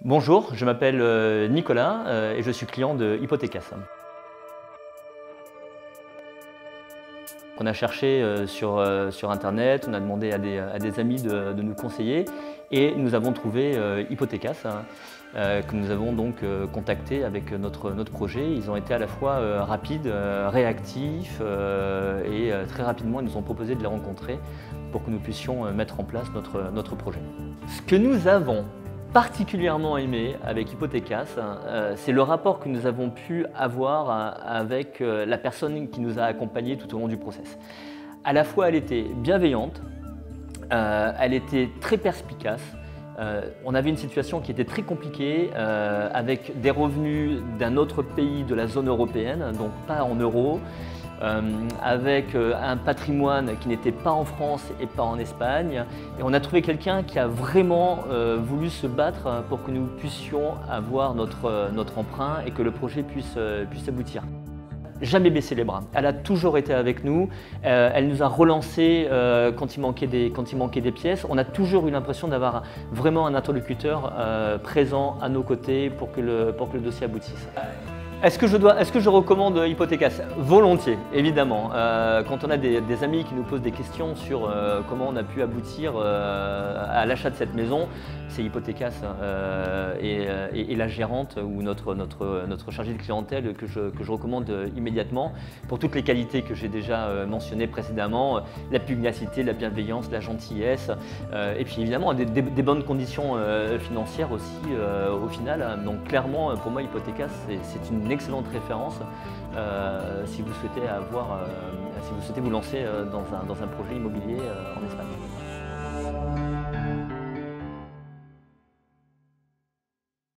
Bonjour, je m'appelle Nicolas et je suis client de Hypothecas. On a cherché sur internet, on a demandé à des amis de nous conseiller et nous avons trouvé Hypothecas que nous avons donc contacté avec notre projet. Ils ont été à la fois rapides, réactifs et très rapidement ils nous ont proposé de les rencontrer pour que nous puissions mettre en place notre projet. Ce que nous avons particulièrement aimé avec Hypothecas, c'est le rapport que nous avons pu avoir avec la personne qui nous a accompagnés tout au long du process. À la fois, elle était bienveillante, elle était très perspicace. On avait une situation qui était très compliquée avec des revenus d'un autre pays de la zone européenne, donc pas en euros. Avec un patrimoine qui n'était pas en France et pas en Espagne. Et on a trouvé quelqu'un qui a vraiment voulu se battre pour que nous puissions avoir notre emprunt et que le projet puisse aboutir. Jamais baissé les bras. Elle a toujours été avec nous. Elle nous a relancés quand il manquait des pièces. On a toujours eu l'impression d'avoir vraiment un interlocuteur présent à nos côtés pour que le dossier aboutisse. Est-ce que je recommande Hypothecas? Volontiers, évidemment. Quand on a des amis qui nous posent des questions sur comment on a pu aboutir à l'achat de cette maison, c'est Hypothecas et la gérante ou notre chargé de clientèle que je recommande immédiatement pour toutes les qualités que j'ai déjà mentionnées précédemment, la pugnacité, la bienveillance, la gentillesse et puis évidemment des bonnes conditions financières aussi au final. Donc clairement, pour moi, Hypothecas, c'est une excellente référence si vous souhaitez vous lancer dans un projet immobilier en Espagne.